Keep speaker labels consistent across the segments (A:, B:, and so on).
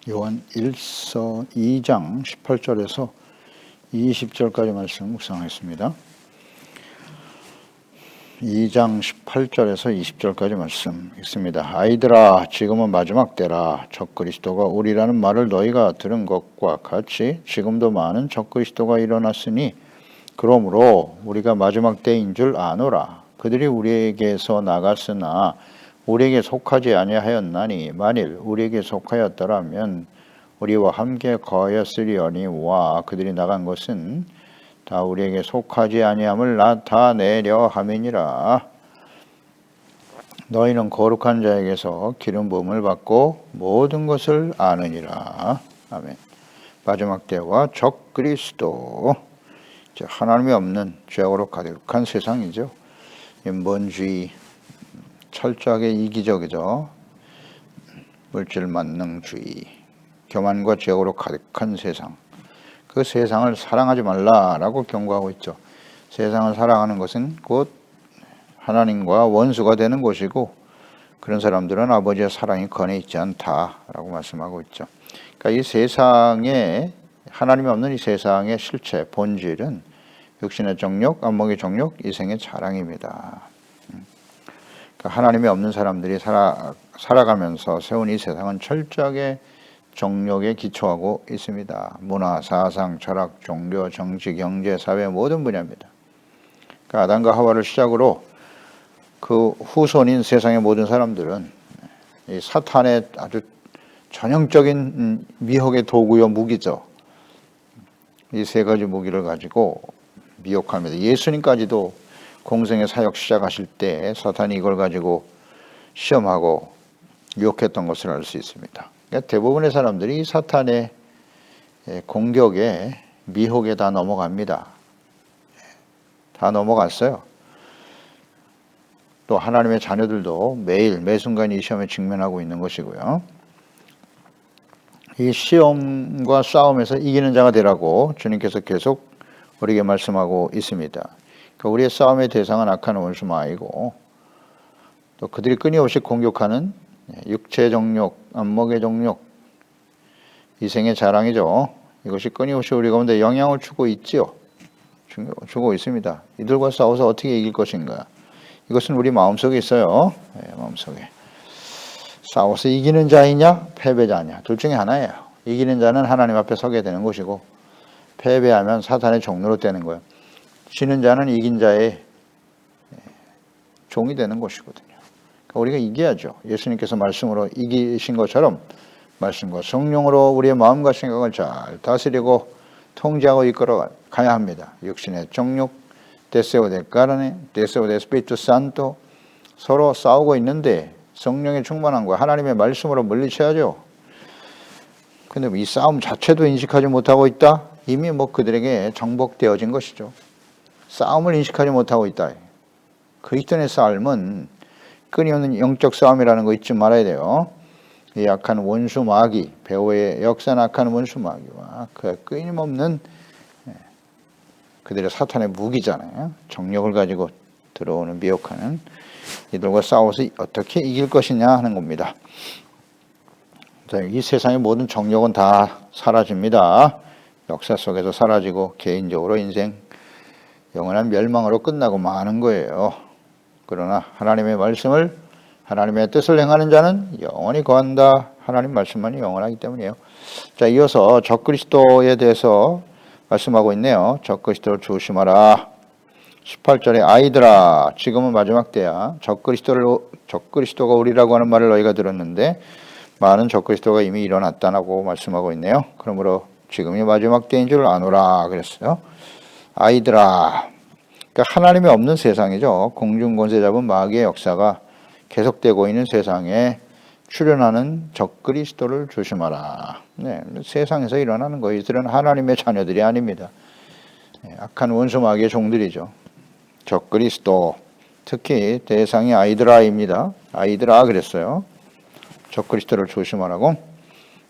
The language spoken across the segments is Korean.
A: 요한 1서 2장 18절에서 20절까지 말씀 묵상하겠습니다. 2장 18절에서 20절까지 말씀 읽습니다. 아이들아, 지금은 마지막 때라. 적그리스도가 오리라는 말을 너희가 들은 것과 같이 지금도 많은 적그리스도가 일어났으니 그러므로 우리가 마지막 때인 줄 아노라. 그들이 우리에게서 나갔으나 우리에게 속하지 아니하였나니 만일 우리에게 속하였더라면 우리와 함께 거하였으리오니와 그들이 나간 것은 다 우리에게 속하지 아니함을 나타내려 함이니라. 너희는 거룩한 자에게서 기름 부음을 받고 모든 것을 아느니라. 아멘. 마지막 때와 적그리스도, 하나님이 없는 죄악으로 가득한 세상이죠. 인본주의, 철저하게 이기적이죠. 물질 만능주의, 교만과 죄악으로 가득한 세상. 그 세상을 사랑하지 말라라고 경고하고 있죠. 세상을 사랑하는 것은 곧 하나님과 원수가 되는 것이고 그런 사람들은 아버지의 사랑이 건에 있지 않다라고 말씀하고 있죠. 그러니까 이 세상에, 하나님이 없는 이 세상의 실체, 본질은 육신의 정욕, 안목의 정욕, 이생의 자랑입니다. 그러니까 하나님이 없는 사람들이 살아가면서 세운 이 세상은 철저하게 정욕에 기초하고 있습니다. 문화, 사상, 철학, 종교, 정치, 경제, 사회 모든 분야입니다. 그러니까 아담과 하와를 시작으로 그 후손인 세상의 모든 사람들은 이 사탄의 아주 전형적인 미혹의 도구요 무기죠. 이 세 가지 무기를 가지고 미혹합니다. 예수님까지도 공생의 사역 시작하실 때 사탄이 이걸 가지고 시험하고 유혹했던 것을 알 수 있습니다. 그러니까 대부분의 사람들이 사탄의 공격에, 미혹에 다 넘어갑니다. 다 넘어갔어요. 또 하나님의 자녀들도 매일 매순간 이 시험에 직면하고 있는 것이고요. 이 시험과 싸움에서 이기는 자가 되라고 주님께서 계속 우리에게 말씀하고 있습니다. 그러니까 우리의 싸움의 대상은 악한 원수 마귀고 또 그들이 끊임없이 공격하는 육체의 정욕, 안목의 정욕, 이생의 자랑이죠. 이것이 끊임없이 우리 가운데 영향을 주고 있지요. 주고 있습니다. 이들과 싸워서 어떻게 이길 것인가? 이것은 우리 마음속에 있어요. 마음속에. 싸워서 이기는 자이냐, 패배자냐, 둘 중에 하나예요. 이기는 자는 하나님 앞에 서게 되는 것이고 패배하면 사탄의 종로로 되는 거예요. 지는 자는 이긴 자의 종이 되는 것이거든요. 우리가 이겨야죠. 예수님께서 말씀으로 이기신 것처럼 말씀과 성령으로 우리의 마음과 생각을 잘 다스리고 통제하고 이끌어 가야 합니다. 육신의 정욕, 데세오 데 카르네, 데세오 데 에스피리투 산토, 서로 싸우고 있는데 성령의 충만함과 하나님의 말씀으로 물리쳐야죠. 근데 이 싸움 자체도 인식하지 못하고 있다? 이미 그들에게 정복되어진 것이죠. 싸움을 인식하지 못하고 있다. 그리스도인의 삶은 끊임없는 영적 싸움이라는 거 잊지 말아야 돼요. 이 악한 원수 마귀, 배후의 역사는 악한 원수 마귀와 그 끊임없는 그들의 사탄의 무기잖아요. 정력을 가지고 들어오는 미혹하는 이들과 싸워서 어떻게 이길 것이냐 하는 겁니다. 이 세상의 모든 정력은 다 사라집니다. 역사 속에서 사라지고 개인적으로 인생 영원한 멸망으로 끝나고 마는 거예요. 그러나 하나님의 말씀을, 하나님의 뜻을 행하는 자는 영원히 거한다. 하나님 말씀만이 영원하기 때문이에요. 자, 이어서 적그리스도에 대해서 말씀하고 있네요. 적그리스도를 조심하라. 18절에 아이들아, 지금은 마지막 때야. 적그리스도가 우리라고 하는 말을 너희가 들었는데 많은 적그리스도가 이미 일어났다고 말씀하고 있네요. 그러므로 지금이 마지막 때인 줄 아노라 그랬어요. 아이들아, 그러니까 하나님이 없는 세상이죠. 공중권세 잡은 마귀의 역사가 계속되고 있는 세상에 출현하는 적그리스도를 조심하라. 네, 세상에서 일어나는 거예요. 이들은 하나님의 자녀들이 아닙니다. 악한 원수 마귀의 종들이죠. 적그리스도, 특히 대상이 아이들아입니다. 아이들아 그랬어요. 적그리스도를 조심하라고.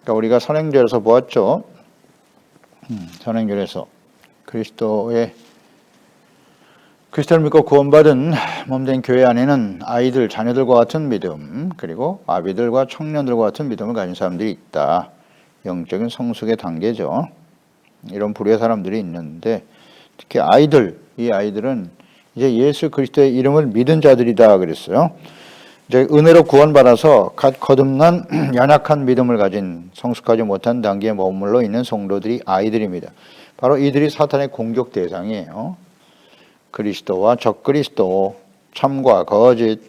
A: 그러니까 우리가 선행절에서 보았죠. 선행절에서 그리스도를 믿고 구원받은 몸된 교회 안에는 아이들, 자녀들과 같은 믿음, 그리고 아비들과 청년들과 같은 믿음을 가진 사람들이 있다. 영적인 성숙의 단계죠. 이런 부류의 사람들이 있는데 특히 아이들, 이 아이들은 이제 예수 그리스도의 이름을 믿은 자들이다 그랬어요. 이제 은혜로 구원받아서 거듭난 연약한 믿음을 가진 성숙하지 못한 단계에 머물러 있는 성도들이 아이들입니다. 바로 이들이 사탄의 공격 대상이에요. 그리스도와 적그리스도, 참과 거짓,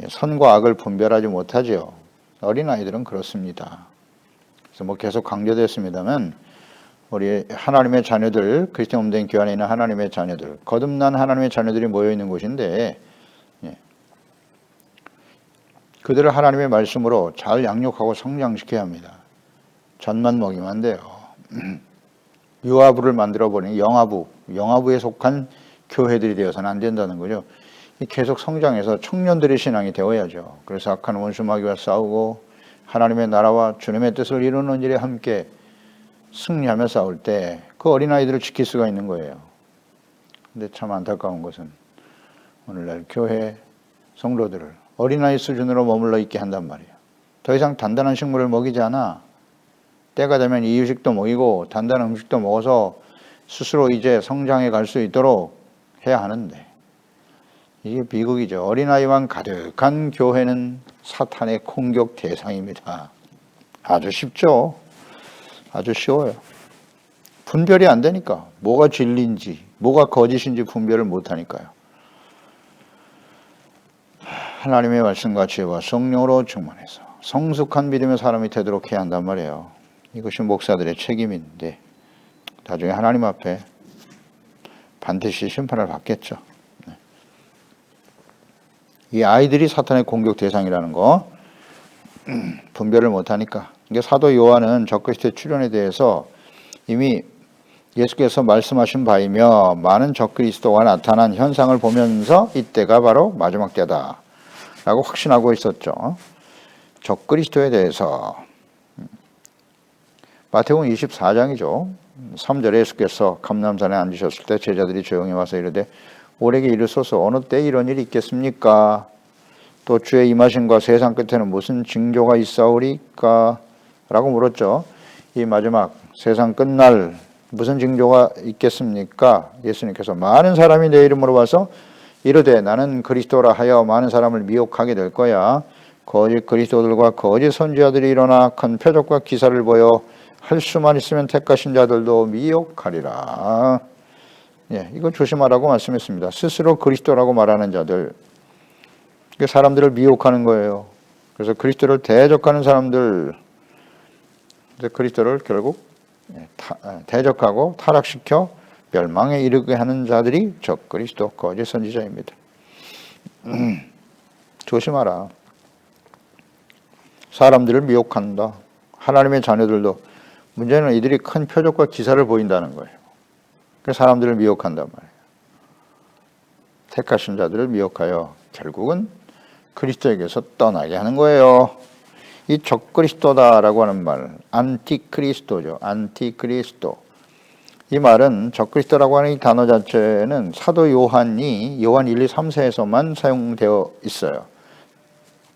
A: 선과 악을 분별하지 못하죠. 어린아이들은 그렇습니다. 그래서 뭐 계속 강조됐습니다만 우리 하나님의 자녀들, 그리스도 몸된 교회 안에 있는 하나님의 자녀들, 거듭난 하나님의 자녀들이 모여있는 곳인데 그들을 하나님의 말씀으로 잘 양육하고 성장시켜야 합니다. 젖만 먹이면 안 돼요. 유아부를 만들어버리는 영아부에 속한 교회들이 되어서는 안 된다는 거죠. 계속 성장해서 청년들의 신앙이 되어야죠. 그래서 악한 원수 마귀와 싸우고 하나님의 나라와 주님의 뜻을 이루는 일에 함께 승리하며 싸울 때 그 어린아이들을 지킬 수가 있는 거예요. 근데 참 안타까운 것은 오늘날 교회 성도들을 어린아이 수준으로 머물러 있게 한단 말이에요. 더 이상 단단한 식물을 먹이지 않아. 때가 되면 이유식도 먹이고 단단한 음식도 먹어서 스스로 이제 성장해 갈 수 있도록 해야 하는데 이게 비극이죠. 어린아이만 가득한 교회는 사탄의 공격 대상입니다. 아주 쉽죠. 아주 쉬워요. 분별이 안 되니까 뭐가 진리인지 뭐가 거짓인지 분별을 못하니까요. 하나님의 말씀과 지혜와 성령으로 충만해서 성숙한 믿음의 사람이 되도록 해야 한단 말이에요. 이것이 목사들의 책임인데 나중에 하나님 앞에 반드시 심판을 받겠죠. 이 아이들이 사탄의 공격 대상이라는 거 분별을 못하니까. 이게 사도 요한은 적그리스도의 출현에 대해서 이미 예수께서 말씀하신 바이며 많은 적그리스도가 나타난 현상을 보면서 이때가 바로 마지막 때다 라고 확신하고 있었죠. 적그리스도에 대해서 마태복음 24장이죠. 3절에 예수께서 감람산에 앉으셨을 때 제자들이 조용히 와서 이르되 우리에게 이르소서 어느 때 이런 일이 있겠습니까? 또 주의 임하심과 세상 끝에는 무슨 징조가 있사오리까? 라고 물었죠. 이 마지막 세상 끝날 무슨 징조가 있겠습니까? 예수님께서 많은 사람이 내 이름으로 와서 이르되 나는 그리스도라 하여 많은 사람을 미혹하게 될 거야. 거짓 그리스도들과 거짓 선지자들이 일어나 큰 표적과 기사를 보여 할 수만 있으면 택하신 자들도 미혹하리라. 이거 조심하라고 말씀했습니다. 스스로 그리스도라고 말하는 자들, 사람들을 미혹하는 거예요. 그래서 그리스도를 대적하는 사람들, 그리스도를 결국 대적하고 타락시켜 멸망에 이르게 하는 자들이 적그리스도 거짓 선지자입니다. 조심하라. 사람들을 미혹한다. 하나님의 자녀들도 문제는 이들이 큰 표적과 기사를 보인다는 거예요. 그래서 사람들을 미혹한단 말이에요. 택하신 자들을 미혹하여 결국은 그리스도에게서 떠나게 하는 거예요. 이 적그리스도다라고 하는 말, 안티크리스도죠. 안티크리스도. 이 말은 적그리스도라고 하는 이 단어 자체는 사도 요한이 요한 1, 2, 3세에서만 사용되어 있어요.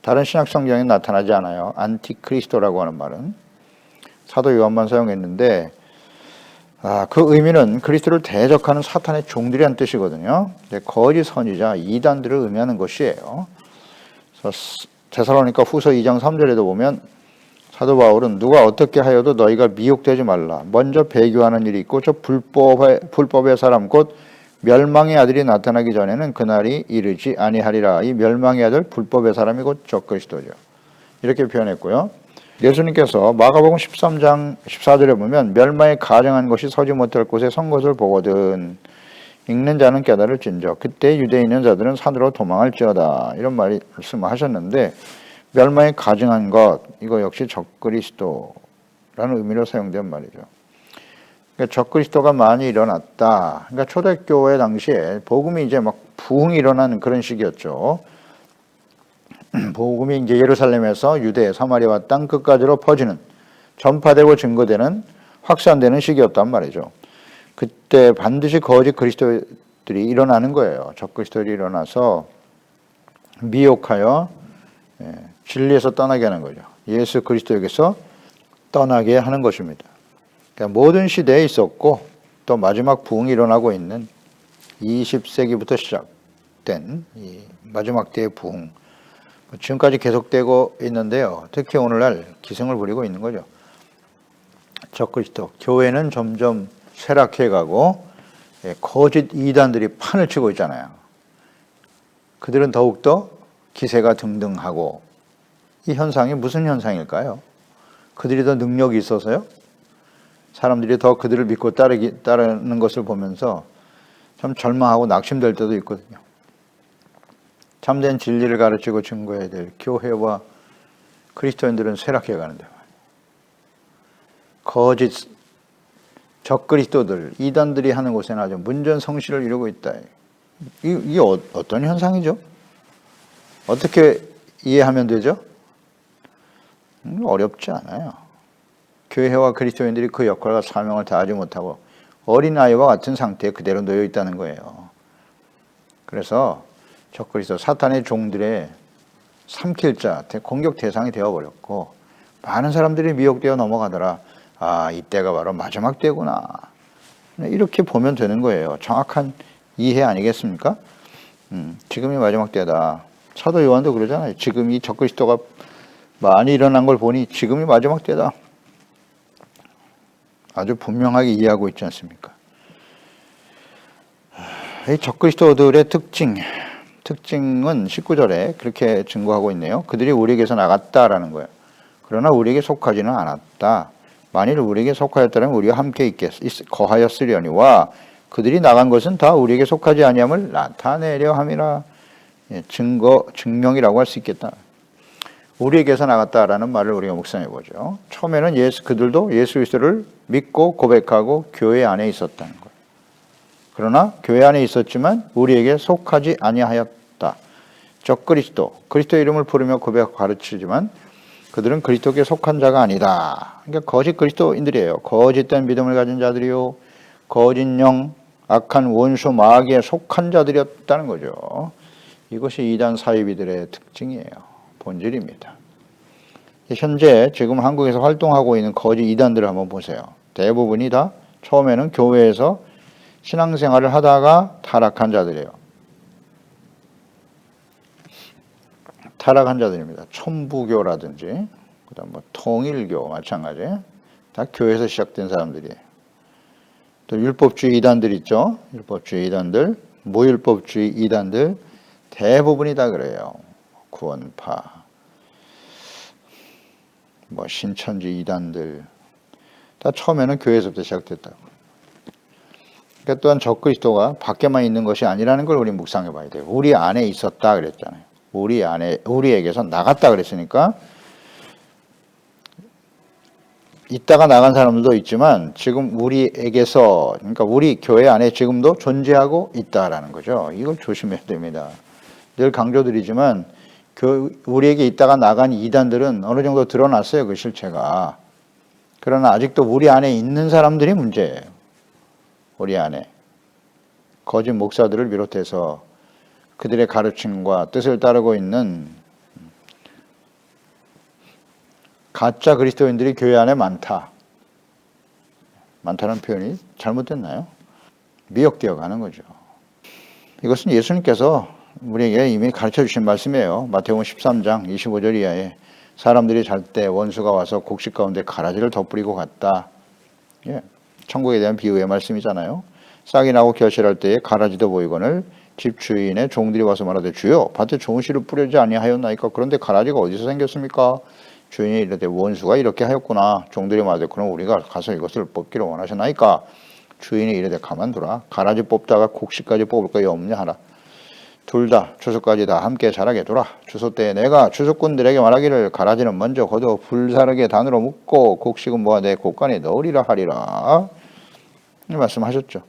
A: 다른 신약 성경에 나타나지 않아요. 안티크리스도라고 하는 말은 사도 요한만 사용했는데 그 의미는 그리스도를 대적하는 사탄의 종들이란 뜻이거든요. 거짓 선지자, 이단들을 의미하는 것이에요. 데살로니가 후서 2장 3절에도 보면 사도 바울은 누가 어떻게 하여도 너희가 미혹되지 말라. 먼저 배교하는 일이 있고 저 불법의 사람 곧 멸망의 아들이 나타나기 전에는 그날이 이르지 아니하리라. 이 멸망의 아들 불법의 사람이 곧 적그리스도죠. 이렇게 표현했고요. 예수님께서 마가복음 13장 14절에 보면 멸망에 가증한 것이 서지 못할 곳에 선 것을 보거든 읽는 자는 깨달을진저 그때 유대에 있는 자들은 산으로 도망할지어다. 이런 말씀을 하셨는데 멸망에 가증한 것, 이거 역시 적그리스도라는 의미로 사용된 말이죠. 그러니까 적그리스도가 많이 일어났다. 그러니까 초대교회 당시에 복음이 이제 막 부흥이 일어나는 그런 시기였죠. 복음이 이제 예루살렘에서 유대, 사마리아와 땅 끝까지로 퍼지는, 전파되고 증거되는, 확산되는 시기였단 말이죠. 그때 반드시 거짓 그리스도들이 일어나는 거예요. 적그리스도들이 일어나서 미혹하여 진리에서 떠나게 하는 거죠. 예수 그리스도에게서 떠나게 하는 것입니다. 그러니까 모든 시대에 있었고 또 마지막 부흥이 일어나고 있는 20세기부터 시작된 이 마지막 때의 부흥, 지금까지 계속되고 있는데요. 특히 오늘날 기승을 부리고 있는 거죠. 적그리스도, 교회는 점점 쇠락해가고 거짓 이단들이 판을 치고 있잖아요. 그들은 더욱더 기세가 등등하고, 이 현상이 무슨 현상일까요? 그들이 더 능력이 있어서요? 사람들이 더 그들을 믿고 따르는 것을 보면서 참 절망하고 낙심될 때도 있거든요. 참된 진리를 가르치고 증거해야 될 교회와 그리스도인들은 쇠락해 가는데, 거짓 적그리스도들, 이단들이 하는 곳에는 아주 문전성시를 이루고 있다. 이게 어떤 현상이죠? 어떻게 이해하면 되죠? 어렵지 않아요. 교회와 그리스도인들이 그 역할과 사명을 다하지 못하고 어린아이와 같은 상태에 그대로 놓여 있다는 거예요. 그래서 적그리스도, 사탄의 종들의 삼킬자, 공격 대상이 되어버렸고, 많은 사람들이 미혹되어 넘어가더라. 아, 이때가 바로 마지막 때구나. 이렇게 보면 되는 거예요. 정확한 이해 아니겠습니까? 지금이 마지막 때다. 사도 요한도 그러잖아요. 지금 이 적그리스도가 많이 일어난 걸 보니 지금이 마지막 때다. 아주 분명하게 이해하고 있지 않습니까? 이 적그리스도들의 특징은 19절에 그렇게 증거하고 있네요. 그들이 우리에게서 나갔다라는 거예요. 그러나 우리에게 속하지는 않았다. 만일 우리에게 속하였다면 우리와 함께 거하였으려니와 그들이 나간 것은 다 우리에게 속하지 아니함을 나타내려 함이라. 증명이라고 할 수 있겠다. 우리에게서 나갔다라는 말을 우리가 묵상해 보죠. 처음에는 그들도 예수 그리스도를 믿고 고백하고 교회 안에 있었다는 거예요. 그러나 교회 안에 있었지만 우리에게 속하지 아니하였다. 그리스도의 이름을 부르며 고백하고 가르치지만 그들은 그리스도께 속한 자가 아니다. 그러니까 거짓 그리스도인들이에요. 거짓된 믿음을 가진 자들이요, 거짓 영, 악한 원수 마귀에 속한 자들이었다는 거죠. 이것이 이단 사이비들의 특징이에요. 본질입니다. 현재 지금 한국에서 활동하고 있는 거짓 이단들을 한번 보세요. 대부분이 다 처음에는 교회에서 신앙생활을 하다가 타락한 자들이에요. 타락한 자들입니다. 천부교라든지 그다음 통일교 마찬가지, 다 교회에서 시작된 사람들이에요. 또 율법주의 이단들 있죠. 율법주의 이단들, 무율법주의 이단들 대부분이 다 그래요. 구원파, 신천지 이단들 다 처음에는 교회에서부터 시작됐다고. 그러니까 또한 적그리스도가 밖에만 있는 것이 아니라는 걸 우리 묵상해 봐야 돼요. 우리 안에 있었다 그랬잖아요. 우리에게서 나갔다 그랬으니까, 있다가 나간 사람들도 있지만 지금 우리에게서, 그러니까 우리 교회 안에 지금도 존재하고 있다라는 거죠. 이걸 조심해야 됩니다. 늘 강조드리지만 우리에게 있다가 나간 이단들은 어느 정도 드러났어요, 그 실체가. 그러나 아직도 우리 안에 있는 사람들이 문제예요. 우리 안에 거짓 목사들을 비롯해서 그들의 가르침과 뜻을 따르고 있는 가짜 그리스도인들이 교회 안에 많다는 표현이 잘못됐나요? 미혹되어 가는 거죠. 이것은 예수님께서 우리에게 이미 가르쳐 주신 말씀이에요. 마태복음 13장 25절 이하에 사람들이 잘 때 원수가 와서 곡식 가운데 가라지를 덧뿌리고 갔다. 천국에 대한 비유의 말씀이잖아요. 싹이 나고 결실할 때에 가라지도 보이거늘 집 주인의 종들이 와서 말하되 주여 밭에 좋은 씨를 뿌리지 아니하였나이까. 그런데 가라지가 어디서 생겼습니까? 주인이 이르되 원수가 이렇게 하였구나. 종들이 말하되 그럼 우리가 가서 이것을 뽑기를 원하시나이까. 주인이 이르되 가만두라. 가라지 뽑다가 곡식까지 뽑을 거야 없냐 하라. 둘 다 추수까지 다 함께 자라게 두라. 추수 때에 내가 추수꾼들에게 말하기를 가라지는 먼저 거두어 불사르게 단으로 묶고 곡식은 모아 내 곡간에 넣으리라 하리라. 이 말씀하셨죠.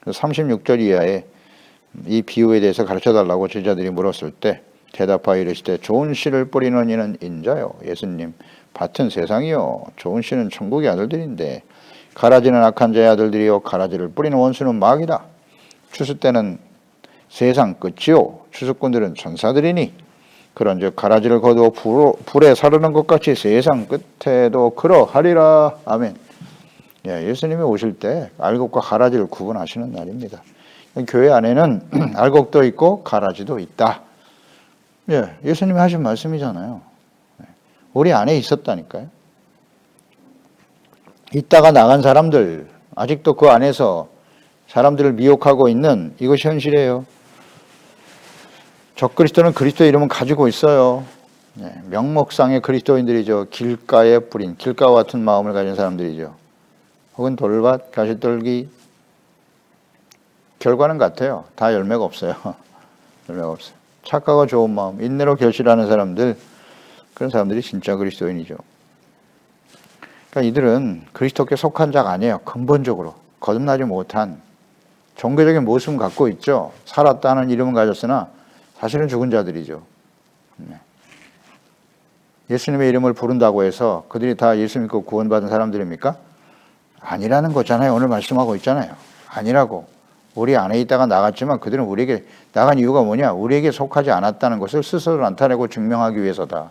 A: 36절 이하에 이 비유에 대해서 가르쳐달라고 제자들이 물었을 때 대답하여 이르시되 좋은 씨를 뿌리는 이는 인자요. 예수님, 밭은 세상이요 좋은 씨는 천국의 아들들인데 가라지는 악한 자의 아들들이요 가라지를 뿌리는 원수는 마귀다. 추수 때는 세상 끝이요 추수꾼들은 천사들이니 그런즉 가라지를 거두어 불에 사르는 것 같이 세상 끝에도 그러하리라. 아멘. 예, 예수님이 오실 때 알곡과 가라지를 구분하시는 날입니다. 교회 안에는 알곡도 있고 가라지도 있다. 예, 예수님이 하신 말씀이잖아요. 우리 안에 있었다니까요. 있다가 나간 사람들, 아직도 그 안에서 사람들을 미혹하고 있는 이것이 현실이에요. 적그리스도는 그리스도의 이름은 가지고 있어요. 명목상의 그리스도인들이죠. 길가에 뿌린, 길가와 같은 마음을 가진 사람들이죠. 혹은 돌밭, 가시떨기. 결과는 같아요. 다 열매가 없어요. 열매가 없어요. 착하고 좋은 마음, 인내로 결실하는 사람들, 그런 사람들이 진짜 그리스도인이죠. 그러니까 이들은 그리스도께 속한 자가 아니에요. 근본적으로 거듭나지 못한 종교적인 모습은 갖고 있죠. 살았다는 이름은 가졌으나 사실은 죽은 자들이죠. 예수님의 이름을 부른다고 해서 그들이 다 예수 믿고 구원받은 사람들입니까? 아니라는 거잖아요. 오늘 말씀하고 있잖아요. 아니라고. 우리 안에 있다가 나갔지만 그들은 우리에게 나간 이유가 뭐냐? 우리에게 속하지 않았다는 것을 스스로 나타내고 증명하기 위해서다.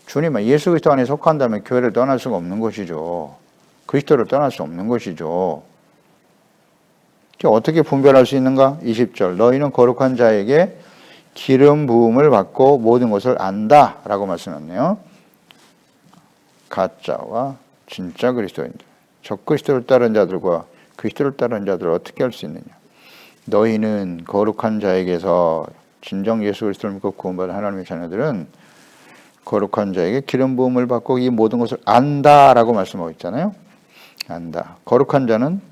A: 주님은 예수 그리스도 안에 속한다면 교회를 떠날 수가 없는 것이죠. 그리스도를 떠날 수 없는 것이죠. 어떻게 분별할 수 있는가? 20절 너희는 거룩한 자에게 기름 부음을 받고 모든 것을 안다 라고 말씀했네요. 가짜와 진짜 그리스도인들, 적그리스도를 따른 자들과 그리스도를 따른 자들을 어떻게 할 수 있느냐? 너희는 거룩한 자에게서 진정 예수 그리스도를 믿고 구원받은 하나님의 자녀들은 거룩한 자에게 기름 부음을 받고 이 모든 것을 안다라고 말씀하고 있잖아요. 안다. 거룩한 자는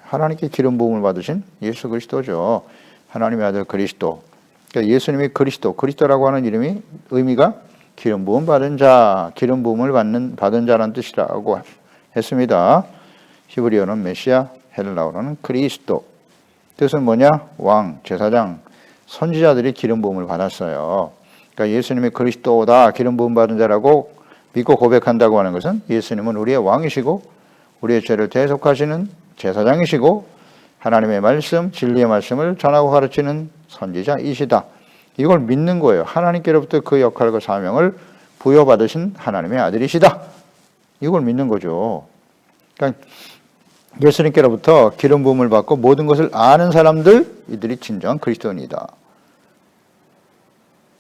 A: 하나님께 기름 부음을 받으신 예수 그리스도죠. 하나님의 아들 그리스도. 그러니까 예수님이 그리스도라고 하는 이름이 의미가 기름 부음 받은 자, 기름 부음을 받은 자라는 뜻이라고 했습니다. 히브리어는 메시아, 헬라어로는 그리스도. 뜻은 뭐냐? 왕, 제사장, 선지자들이 기름 부음을 받았어요. 그러니까 예수님이 그리스도다, 기름 부음 받은 자라고 믿고 고백한다고 하는 것은 예수님은 우리의 왕이시고 우리의 죄를 대속하시는 제사장이시고 하나님의 말씀, 진리의 말씀을 전하고 가르치는 선지자이시다. 이걸 믿는 거예요. 하나님께로부터 그 역할과 사명을 부여받으신 하나님의 아들이시다. 이걸 믿는 거죠. 그러니까 예수님께로부터 기름 부음을 받고 모든 것을 아는 사람들, 이들이 진정한 그리스도인이다.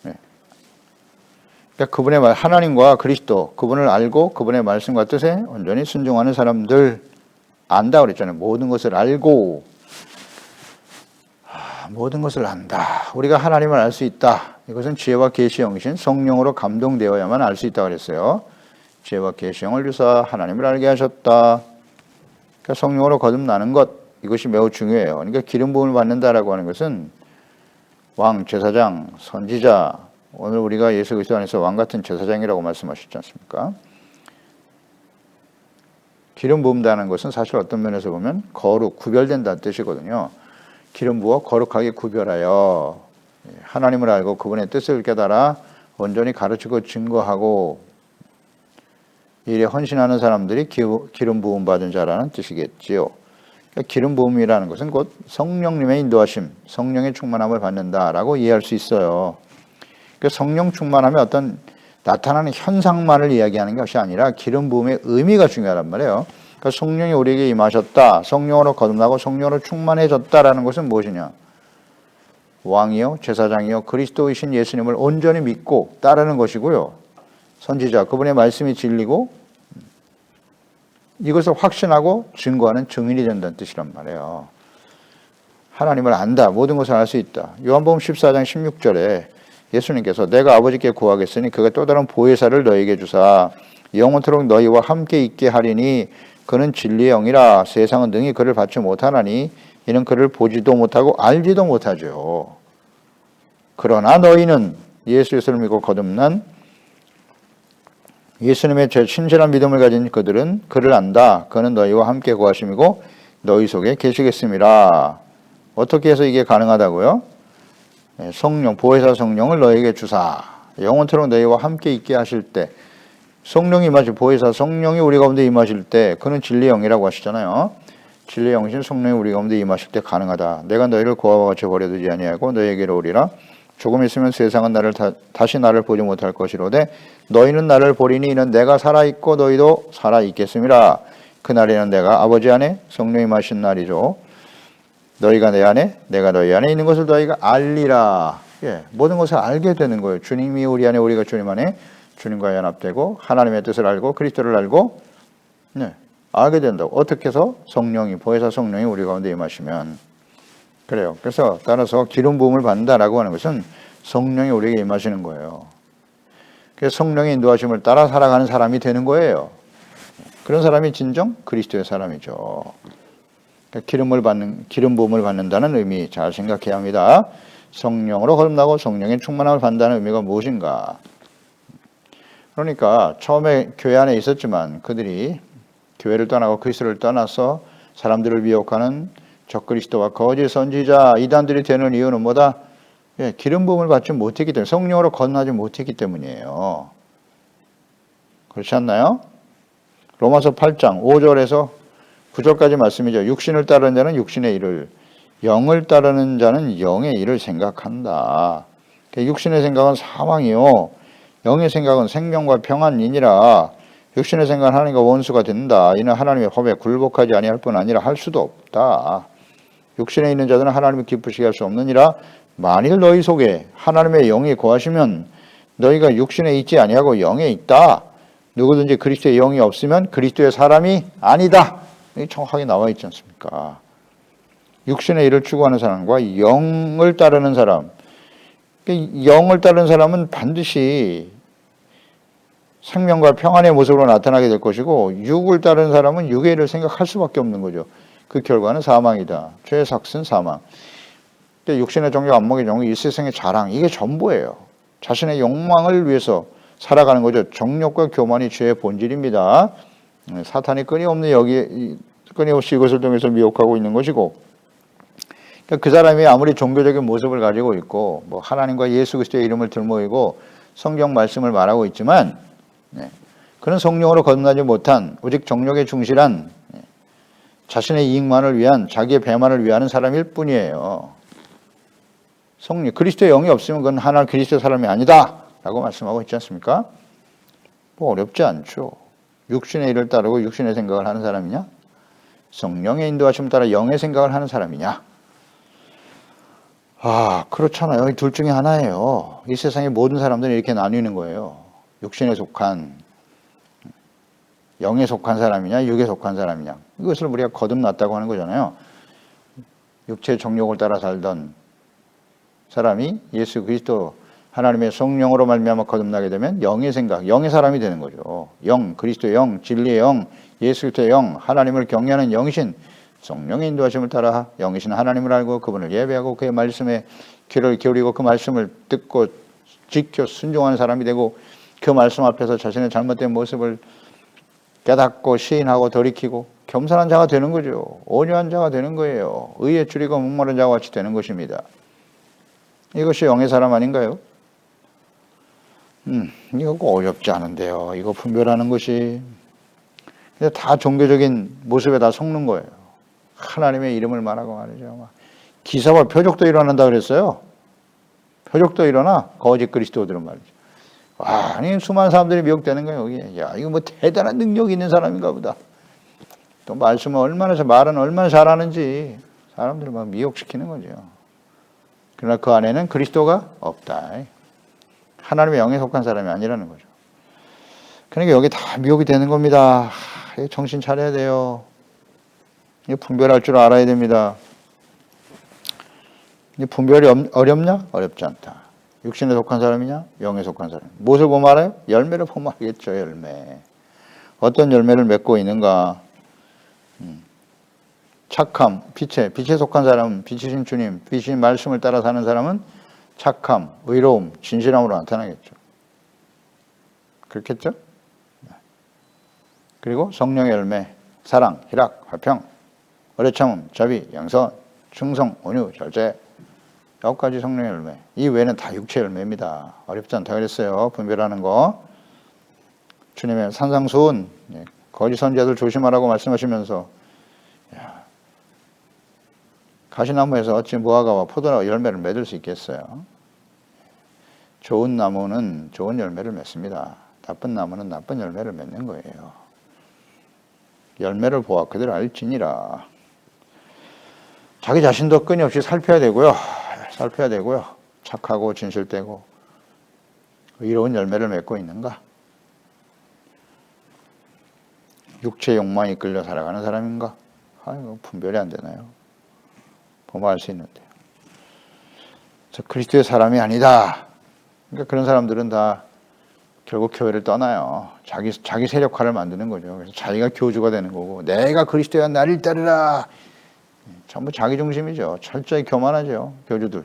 A: 그러니까 그분의 말, 하나님과 그리스도, 그분을 알고 그분의 말씀과 뜻에 온전히 순종하는 사람들, 안다 그랬잖아요. 모든 것을 알고, 모든 것을 안다. 우리가 하나님을 알 수 있다. 이것은 지혜와 계시 영이신 성령으로 감동되어야만 알 수 있다 그랬어요. 지혜와 계시 영을 주사 하나님을 알게 하셨다. 그러니까 성령으로 거듭나는 것, 이것이 매우 중요해요. 그러니까 기름 부음을 받는다라고 하는 것은 왕, 제사장, 선지자, 오늘 우리가 예수 그리스도 안에서 왕 같은 제사장이라고 말씀하셨지 않습니까? 기름 부음다는 것은 사실 어떤 면에서 보면 거룩, 구별된다는 뜻이거든요. 기름 부어 거룩하게 구별하여 하나님을 알고 그분의 뜻을 깨달아 온전히 가르치고 증거하고 일에 헌신하는 사람들이 기름 부음 받은 자라는 뜻이겠지요. 그러니까 기름 부음이라는 것은 곧 성령님의 인도하심, 성령의 충만함을 받는다라고 이해할 수 있어요. 그러니까 성령 충만하면 어떤 나타나는 현상만을 이야기하는 것이 아니라 기름 부음의 의미가 중요하단 말이에요. 그러니까 성령이 우리에게 임하셨다, 성령으로 거듭나고 성령으로 충만해졌다라는 것은 무엇이냐? 왕이요, 제사장이요, 그리스도이신 예수님을 온전히 믿고 따르는 것이고요. 선지자, 그분의 말씀이 진리고 이것을 확신하고 증거하는 증인이 된다는 뜻이란 말이에요. 하나님을 안다, 모든 것을 알 수 있다. 요한복음 14장 16절에 예수님께서 내가 아버지께 구하겠으니 그가 또 다른 보혜사를 너희에게 주사 영원토록 너희와 함께 있게 하리니 그는 진리의 영이라 세상은 능히 그를 받지 못하나니 이는 그를 보지도 못하고 알지도 못하죠. 그러나 너희는 예수를 믿고 거듭난 예수님의 제 신실한 믿음을 가진 그들은 그를 안다. 그는 너희와 함께 거하심이고 너희 속에 계시겠습니다. 어떻게 해서 이게 가능하다고요? 성령, 보혜사 성령을 너희에게 주사 영원토록 너희와 함께 있게 하실 때 성령이 임하실 보혜사 성령이 우리 가운데 임하실 때 그는 진리의 영이라고 하시잖아요. 진리의 영이신 성령이 우리 가운데 임하실 때 가능하다. 내가 너희를 고아와 같이 버려두지 아니하고 너희에게로 오리라. 조금 있으면 세상은 다시 나를 보지 못할 것이로되 너희는 나를 보리니 이는 내가 살아있고 너희도 살아있겠음이라. 그날에는 내가 아버지 안에 성령이 마신 날이죠. 너희가 내 안에 내가 너희 안에 있는 것을 너희가 알리라. 모든 것을 알게 되는 거예요. 주님이 우리 안에, 우리가 주님 안에 주님과 연합되고 하나님의 뜻을 알고 그리스도를 알고 알게 된다고. 어떻게 해서? 성령이, 보혜사 성령이 우리 가운데 임하시면. 그래요. 그래서 따라서 기름 부음을 받는다라고 하는 것은 성령이 우리에게 임하시는 거예요. 그래서 성령의 인도하심을 따라 살아가는 사람이 되는 거예요. 그런 사람이 진정 그리스도의 사람이죠. 그러니까 기름 부음을 받는다는 의미 잘 생각해야 합니다. 성령으로 거듭나고 성령의 충만함을 받는다는 의미가 무엇인가? 그러니까 처음에 교회 안에 있었지만 그들이 교회를 떠나고 그리스도를 떠나서 사람들을 미혹하는 적그리스도와 거짓 선지자 이단들이 되는 이유는 뭐다? 기름 부음을 받지 못했기 때문에, 성령으로 거듭나지 못했기 때문이에요. 그렇지 않나요? 로마서 8장 5절에서 9절까지 말씀이죠. 육신을 따르는 자는 육신의 일을, 영을 따르는 자는 영의 일을 생각한다. 육신의 생각은 사망이요 영의 생각은 생명과 평안이니라. 육신의 생각은 하나님과 원수가 된다. 이는 하나님의 법에 굴복하지 아니할 뿐 아니라 할 수도 없다. 육신에 있는 자들은 하나님을 기쁘시게 할 수 없느니라. 만일 너희 속에 하나님의 영이 거하시면 너희가 육신에 있지 아니하고 영에 있다. 누구든지 그리스도의 영이 없으면 그리스도의 사람이 아니다. 이게 정확하게 나와 있지 않습니까? 육신의 일을 추구하는 사람과 영을 따르는 사람. 영을 따르는 사람은 반드시 생명과 평안의 모습으로 나타나게 될 것이고, 육을 따르는 사람은 육의 일을 생각할 수밖에 없는 거죠. 그 결과는 사망이다. 죄의 삭은 사망. 육신의 종교, 안목의 종교, 이 세상의 자랑, 이게 전부예요. 자신의 욕망을 위해서 살아가는 거죠. 정욕과 교만이 죄의 본질입니다. 사탄이 끊임없이 이것을 통해서 미혹하고 있는 것이고, 그 사람이 아무리 종교적인 모습을 가지고 있고 하나님과 예수 그리스도의 이름을 들모이고 성경 말씀을 말하고 있지만 그는 성령으로 거듭나지 못한 오직 정욕에 충실한 자신의 이익만을 위한, 자기의 배만을 위하는 사람일 뿐이에요. 성령, 그리스도의 영이 없으면 그건 하나 그리스도의 사람이 아니다 라고 말씀하고 있지 않습니까? 어렵지 않죠. 육신의 일을 따르고 육신의 생각을 하는 사람이냐, 성령의 인도하심을 따라 영의 생각을 하는 사람이냐. 그렇잖아요. 둘 중에 하나예요. 이 세상의 모든 사람들은 이렇게 나뉘는 거예요. 육신에 속한, 영에 속한 사람이냐, 육에 속한 사람이냐. 이것을 우리가 거듭났다고 하는 거잖아요. 육체의 정욕을 따라 살던 사람이 예수 그리스도 하나님의 성령으로 말미암아 거듭나게 되면 영의 생각, 영의 사람이 되는 거죠. 영, 그리스도의 영, 진리의 영, 예수 그리스도의 영, 하나님을 경외하는 영이신 성령의 인도하심을 따라 영이신 하나님을 알고 그분을 예배하고 그의 말씀에 귀를 기울이고 그 말씀을 듣고 지켜 순종하는 사람이 되고, 그 말씀 앞에서 자신의 잘못된 모습을 깨닫고 시인하고 돌이키고 겸손한 자가 되는 거죠. 온유한 자가 되는 거예요. 의에 줄이고 목마른 자와 같이 되는 것입니다. 이것이 영의 사람 아닌가요? 이거 어렵지 않은데요. 이거 분별하는 것이. 근데 다 종교적인 모습에 다 속는 거예요. 하나님의 이름을 말하고 말이죠. 기사와 표적도 일어난다 그랬어요. 표적도 일어나, 거짓 그리스도들은 말이죠. 아니 수많은 사람들이 미혹되는 거예요. 여기에. 야, 이거 대단한 능력이 있는 사람인가 보다. 또 말은 얼마나 잘하는지 사람들을 막 미혹시키는 거죠. 그러나 그 안에는 그리스도가 없다. 하나님의 영에 속한 사람이 아니라는 거죠. 그러니까 여기 다 미혹이 되는 겁니다. 정신 차려야 돼요. 분별할 줄 알아야 됩니다. 분별이 어렵냐? 어렵지 않다. 육신에 속한 사람이냐? 영에 속한 사람. 무엇을 보면 알아요? 열매를 보면 알겠죠. 열매. 어떤 열매를 맺고 있는가? 착함, 빛에 속한 사람은, 빛이신 주님, 빛이신 말씀을 따라 사는 사람은 착함, 의로움, 진실함으로 나타나겠죠. 그렇겠죠? 그리고 성령의 열매, 사랑, 희락, 화평, 오래 참음, 자비, 양선, 충성, 온유, 절제. 9가지 성령의 열매. 이 외에는 다 육체 열매입니다. 어렵지 않다고 그랬어요. 분별하는 거. 주님의 산상수훈, 거짓 선지자들 조심하라고 말씀하시면서, 가시나무에서 어찌 무화과와 포도나무 열매를 맺을 수 있겠어요? 좋은 나무는 좋은 열매를 맺습니다. 나쁜 나무는 나쁜 열매를 맺는 거예요. 열매를 보아 그들 알지니라. 자기 자신도 끊임없이 살펴야 되고요. 착하고 진실되고 의로운 열매를 맺고 있는가? 육체의 욕망에 끌려 살아가는 사람인가? 이거 분별이 안 되나요? 보면 알 수 있는데요. 저 그리스도의 사람이 아니다. 그러니까 그런 사람들은 다 결국 교회를 떠나요. 자기 세력화를 만드는 거죠. 그래서 자기가 교주가 되는 거고, 내가 그리스도야 나를 따르라. 전부 자기 중심이죠. 철저히 교만하죠. 교주들.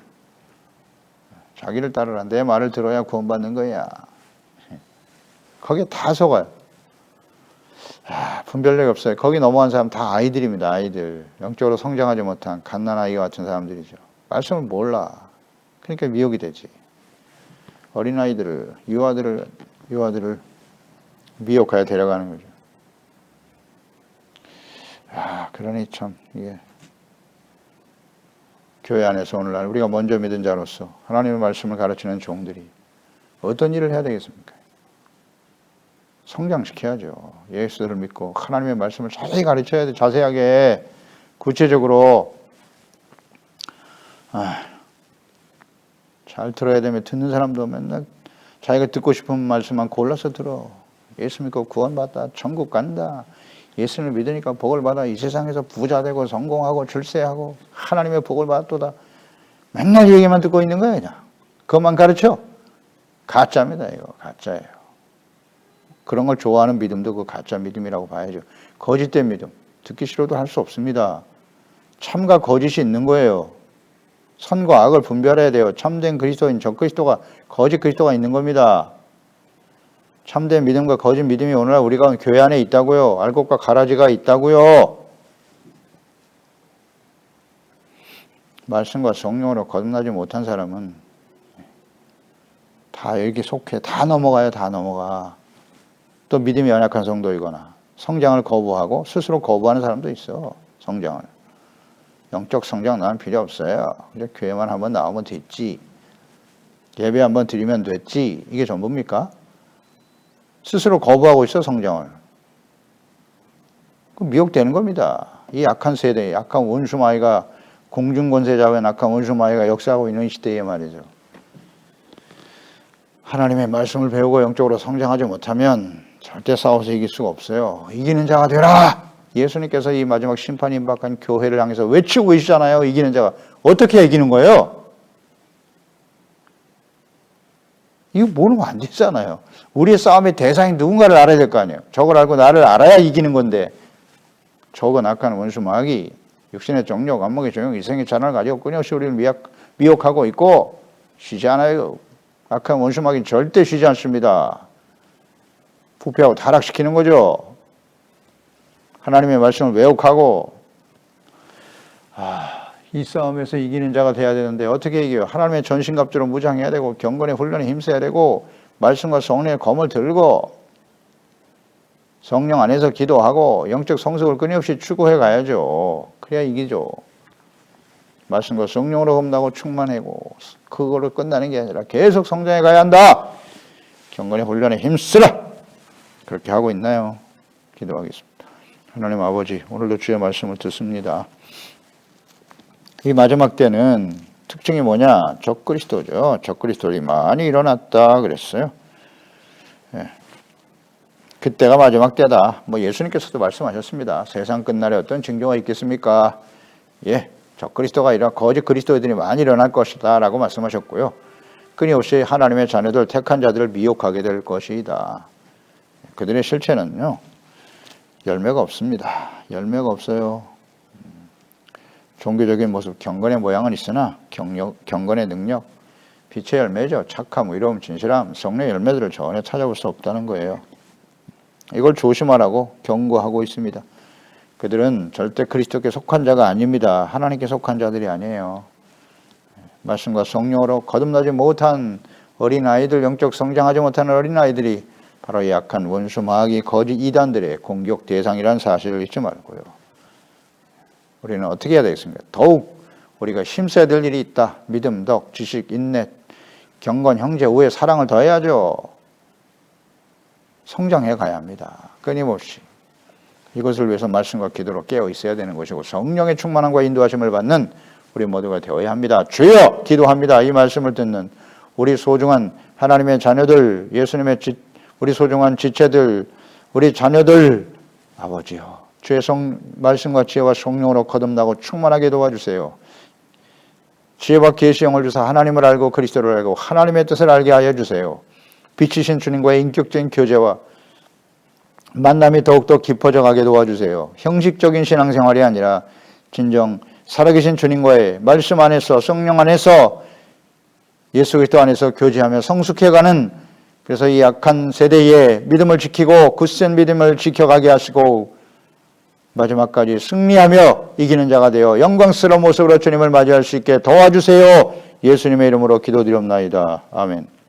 A: 자기를 따르라. 내 말을 들어야 구원받는 거야. 거기에 다 속아요. 분별력이 없어요. 거기 넘어간 사람 다 아이들입니다. 아이들. 영적으로 성장하지 못한 갓난아이와 같은 사람들이죠. 말씀을 몰라. 그러니까 미혹이 되지. 어린아이들을, 유아들을 미혹하여 데려가는 거죠. 그러니 참 이게 교회 안에서 오늘날 우리가 먼저 믿은 자로서 하나님의 말씀을 가르치는 종들이 어떤 일을 해야 되겠습니까? 성장시켜야죠. 예수를 믿고 하나님의 말씀을 자세히 가르쳐야 돼. 자세하게 구체적으로 잘 들어야 되면 듣는 사람도 맨날 자기가 듣고 싶은 말씀만 골라서 들어. 예수 믿고 구원받다. 천국 간다. 예수를 믿으니까 복을 받아. 이 세상에서 부자 되고 성공하고 출세하고 하나님의 복을 받도다. 맨날 얘기만 듣고 있는 거야 그냥. 그것만 가르쳐. 가짜입니다 이거. 가짜예요. 그런 걸 좋아하는 믿음도 그 가짜 믿음이라고 봐야죠. 거짓된 믿음. 듣기 싫어도 할 수 없습니다. 참과 거짓이 있는 거예요. 선과 악을 분별해야 돼요. 참된 그리스도인, 적그리스도가, 거짓 그리스도가 있는 겁니다. 참된 믿음과 거짓 믿음이 오늘날 우리가 교회 안에 있다고요. 알곡과 가라지가 있다고요. 말씀과 성령으로 거듭나지 못한 사람은 다 여기 속해. 다 넘어가요. 다 넘어가. 또 믿음이 연약한 성도이거나 성장을 거부하고 스스로 거부하는 사람도 있어. 성장을. 영적 성장 나는 필요 없어요. 그냥 교회만 한번 나오면 됐지. 예배 한번 드리면 됐지. 이게 전부입니까? 스스로 거부하고 있어 성장을. 그 미혹되는 겁니다. 이 약한 세대, 약한 원수마귀가 공중권세자와 약한 원수마귀가 역사하고 있는 시대에 말이죠. 하나님의 말씀을 배우고 영적으로 성장하지 못하면 절대 싸워서 이길 수가 없어요. 이기는 자가 되라! 예수님께서 이 마지막 심판이 임박한 교회를 향해서 외치고 계시잖아요. 이기는 자가. 어떻게 이기는 거예요? 이거 모르면 안 되잖아요. 우리의 싸움의 대상이 누군가를 알아야 될 거 아니에요. 저걸 알고 나를 알아야 이기는 건데 저건 악한 원수 마귀, 육신의 정욕, 안목의 정욕, 이생의 잔을 가지고 끊임없이 우리를 미혹하고 있고 쉬지 않아요. 악한 원수 마귀는 절대 쉬지 않습니다. 부패하고 타락시키는 거죠. 하나님의 말씀을 왜곡하고 이 싸움에서 이기는 자가 돼야 되는데 어떻게 이겨요? 하나님의 전신갑주로 무장해야 되고 경건의 훈련에 힘써야 되고 말씀과 성령의 검을 들고 성령 안에서 기도하고 영적 성숙을 끊임없이 추구해 가야죠. 그래야 이기죠. 말씀과 성령으로 흠나고 충만하고 그거로 끝나는 게 아니라 계속 성장해 가야 한다. 경건의 훈련에 힘쓰라. 그렇게 하고 있나요? 기도하겠습니다. 하나님 아버지, 오늘도 주의 말씀을 듣습니다. 이 마지막 때는 특징이 뭐냐? 적그리스도죠. 적그리스도들이 많이 일어났다 그랬어요. 예. 그때가 마지막 때다. 예수님께서도 말씀하셨습니다. 세상 끝날에 어떤 징조가 있겠습니까? 예, 적그리스도가 아니라 거짓 그리스도들이 많이 일어날 것이다 라고 말씀하셨고요. 끊임없이 하나님의 자녀들, 택한 자들을 미혹하게 될 것이다. 그들의 실체는요, 열매가 없습니다. 열매가 없어요. 종교적인 모습, 경건의 모양은 있으나 경건의 능력, 빛의 열매죠. 착함, 의로움, 진실함, 성령의 열매들을 전혀 찾아볼 수 없다는 거예요. 이걸 조심하라고 경고하고 있습니다. 그들은 절대 그리스도께 속한 자가 아닙니다. 하나님께 속한 자들이 아니에요. 말씀과 성령으로 거듭나지 못한 어린아이들, 영적 성장하지 못하는 어린아이들이 바로 약한 원수 마귀 거짓 이단들의 공격 대상이라는 사실을 잊지 말고요. 우리는 어떻게 해야 되겠습니까? 더욱 우리가 힘써야 될 일이 있다. 믿음, 덕, 지식, 인내, 경건 형제 우애 사랑을 더해야죠. 성장해 가야 합니다. 끊임없이. 이것을 위해서 말씀과 기도로 깨어 있어야 되는 것이고 성령의 충만함과 인도하심을 받는 우리 모두가 되어야 합니다. 주여 기도합니다. 이 말씀을 듣는 우리 소중한 하나님의 자녀들, 예수님의 우리 소중한 지체들, 우리 자녀들, 아버지여 주의 말씀과 지혜와 성령으로 거듭나고 충만하게 도와주세요. 지혜와 계시형을 주사 하나님을 알고 그리스도를 알고 하나님의 뜻을 알게 하여 주세요. 빛이신 주님과의 인격적인 교제와 만남이 더욱더 깊어져 가게 도와주세요. 형식적인 신앙생활이 아니라 진정 살아계신 주님과의 말씀 안에서 성령 안에서 예수 그리스도 안에서 교제하며 성숙해가는, 그래서 이 약한 세대의 믿음을 지키고 굳센 믿음을 지켜가게 하시고 마지막까지 승리하며 이기는 자가 되어 영광스러운 모습으로 주님을 맞이할 수 있게 도와주세요. 예수님의 이름으로 기도드리옵나이다. 아멘.